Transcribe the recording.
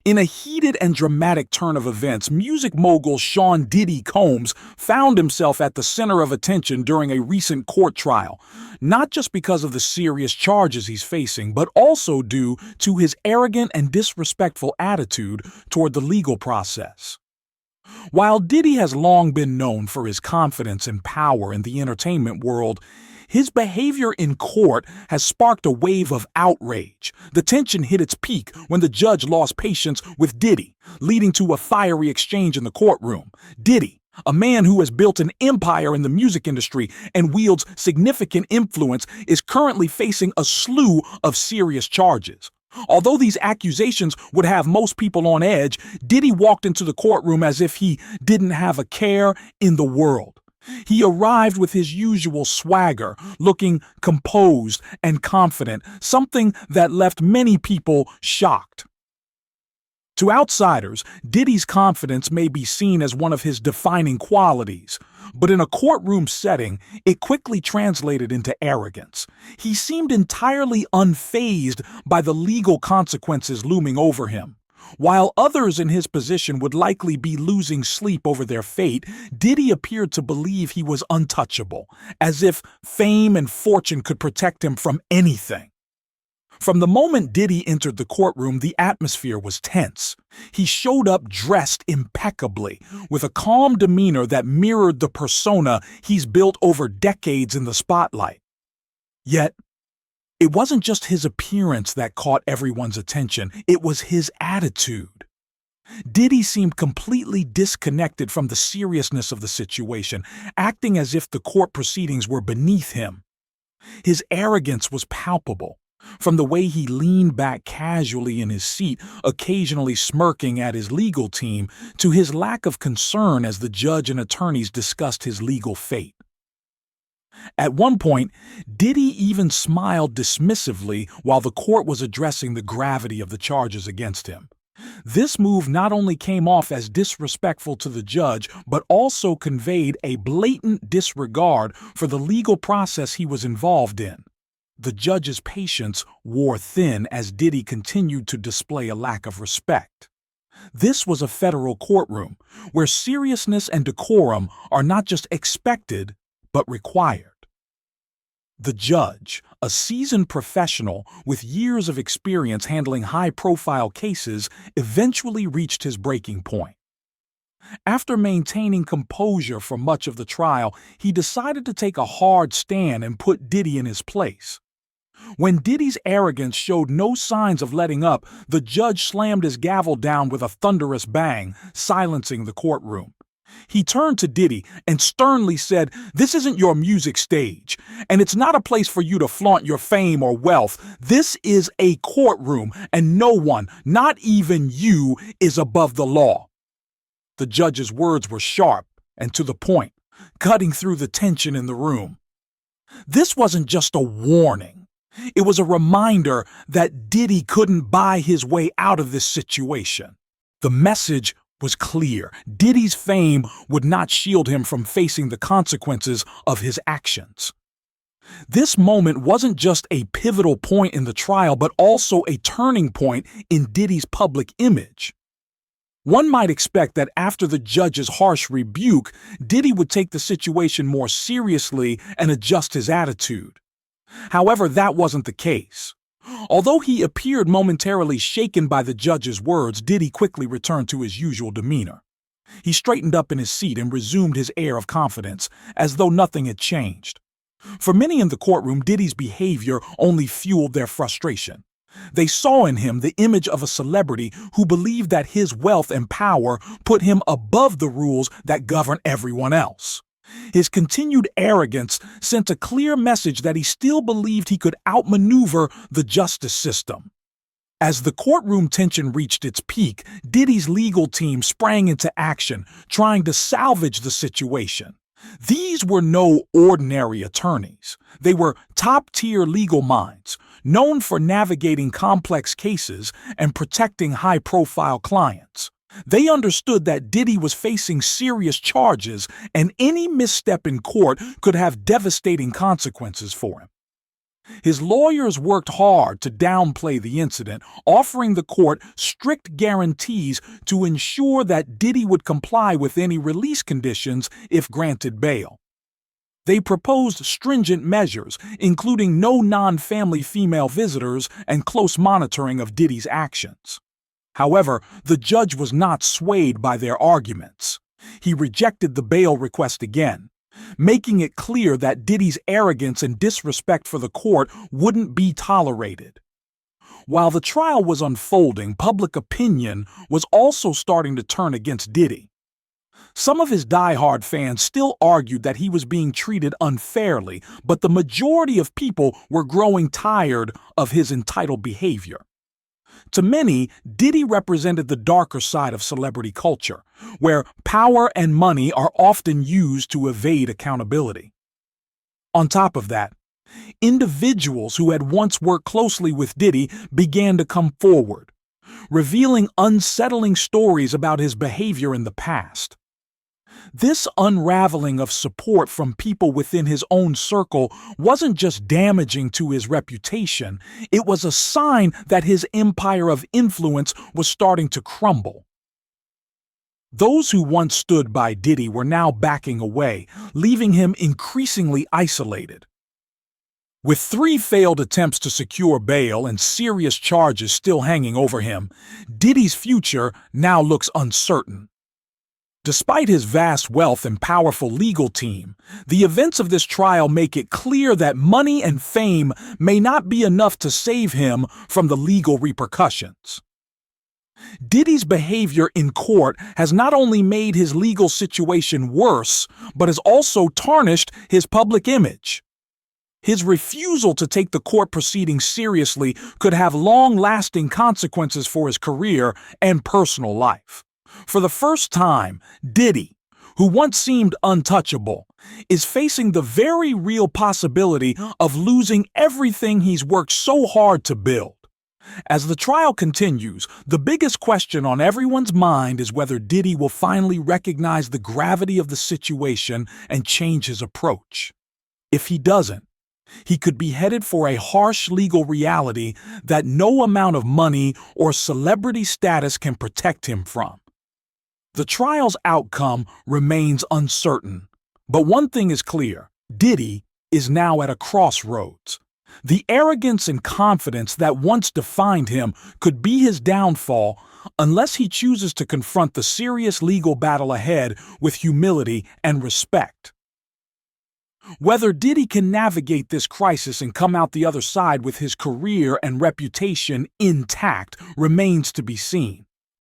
In a heated and dramatic turn of events, music mogul Sean "Diddy" Combs found himself at the center of attention during a recent court trial, not just because of the serious charges he's facing, but also due to his arrogant and disrespectful attitude toward the legal process. While Diddy has long been known for his confidence and power in the entertainment world, his behavior in court has sparked a wave of outrage. The tension hit its peak when the judge lost patience with Diddy, leading to a fiery exchange in the courtroom. Diddy, a man who has built an empire in the music industry and wields significant influence, is currently facing a slew of serious charges. Although these accusations would have most people on edge, Diddy walked into the courtroom as if he didn't have a care in the world. He arrived with his usual swagger, looking composed and confident, something that left many people shocked. To outsiders, Diddy's confidence may be seen as one of his defining qualities, but in a courtroom setting, it quickly translated into arrogance. He seemed entirely unfazed by the legal consequences looming over him. While others in his position would likely be losing sleep over their fate, Diddy appeared to believe he was untouchable, as if fame and fortune could protect him from anything. From the moment Diddy entered the courtroom, the atmosphere was tense. He showed up dressed impeccably, with a calm demeanor that mirrored the persona he's built over decades in the spotlight. Yet, it wasn't just his appearance that caught everyone's attention, it was his attitude. Diddy seemed completely disconnected from the seriousness of the situation, acting as if the court proceedings were beneath him. His arrogance was palpable, from the way he leaned back casually in his seat, occasionally smirking at his legal team, to his lack of concern as the judge and attorneys discussed his legal fate. At one point, Diddy even smiled dismissively while the court was addressing the gravity of the charges against him. This move not only came off as disrespectful to the judge, but also conveyed a blatant disregard for the legal process he was involved in. The judge's patience wore thin as Diddy continued to display a lack of respect. This was a federal courtroom, where seriousness and decorum are not just expected, but required. The judge, a seasoned professional with years of experience handling high-profile cases, eventually reached his breaking point. After maintaining composure for much of the trial, he decided to take a hard stand and put Diddy in his place. When Diddy's arrogance showed no signs of letting up, the judge slammed his gavel down with a thunderous bang, silencing the courtroom. He turned to Diddy and sternly said, "This isn't your music stage, and it's not a place for you to flaunt your fame or wealth. This is a courtroom, and no one, not even you, is above the law." The judge's words were sharp and to the point, cutting through the tension in the room. This wasn't just a warning. It was a reminder that Diddy couldn't buy his way out of this situation. The message was clear. Diddy's fame would not shield him from facing the consequences of his actions. This moment wasn't just a pivotal point in the trial, but also a turning point in Diddy's public image. One might expect that after the judge's harsh rebuke, Diddy would take the situation more seriously and adjust his attitude. However, that wasn't the case. Although he appeared momentarily shaken by the judge's words, Diddy quickly returned to his usual demeanor. He straightened up in his seat and resumed his air of confidence, as though nothing had changed. For many in the courtroom, Diddy's behavior only fueled their frustration. They saw in him the image of a celebrity who believed that his wealth and power put him above the rules that govern everyone else. His continued arrogance sent a clear message that he still believed he could outmaneuver the justice system. As the courtroom tension reached its peak, Diddy's legal team sprang into action, trying to salvage the situation. These were no ordinary attorneys. They were top-tier legal minds, known for navigating complex cases and protecting high-profile clients. They understood that Diddy was facing serious charges, and any misstep in court could have devastating consequences for him. His lawyers worked hard to downplay the incident, offering the court strict guarantees to ensure that Diddy would comply with any release conditions if granted bail. They proposed stringent measures, including no non-family female visitors and close monitoring of Diddy's actions. However, the judge was not swayed by their arguments. He rejected the bail request again, making it clear that Diddy's arrogance and disrespect for the court wouldn't be tolerated. While the trial was unfolding, public opinion was also starting to turn against Diddy. Some of his diehard fans still argued that he was being treated unfairly, but the majority of people were growing tired of his entitled behavior. To many, Diddy represented the darker side of celebrity culture, where power and money are often used to evade accountability. On top of that, individuals who had once worked closely with Diddy began to come forward, revealing unsettling stories about his behavior in the past. This unraveling of support from people within his own circle wasn't just damaging to his reputation, it was a sign that his empire of influence was starting to crumble. Those who once stood by Diddy were now backing away, leaving him increasingly isolated. With 3 failed attempts to secure bail and serious charges still hanging over him, Diddy's future now looks uncertain. Despite his vast wealth and powerful legal team, the events of this trial make it clear that money and fame may not be enough to save him from the legal repercussions. Diddy's behavior in court has not only made his legal situation worse, but has also tarnished his public image. His refusal to take the court proceedings seriously could have long-lasting consequences for his career and personal life. For the first time, Diddy, who once seemed untouchable, is facing the very real possibility of losing everything he's worked so hard to build. As the trial continues, the biggest question on everyone's mind is whether Diddy will finally recognize the gravity of the situation and change his approach. If he doesn't, he could be headed for a harsh legal reality that no amount of money or celebrity status can protect him from. The trial's outcome remains uncertain, but one thing is clear: Diddy is now at a crossroads. The arrogance and confidence that once defined him could be his downfall unless he chooses to confront the serious legal battle ahead with humility and respect. Whether Diddy can navigate this crisis and come out the other side with his career and reputation intact remains to be seen.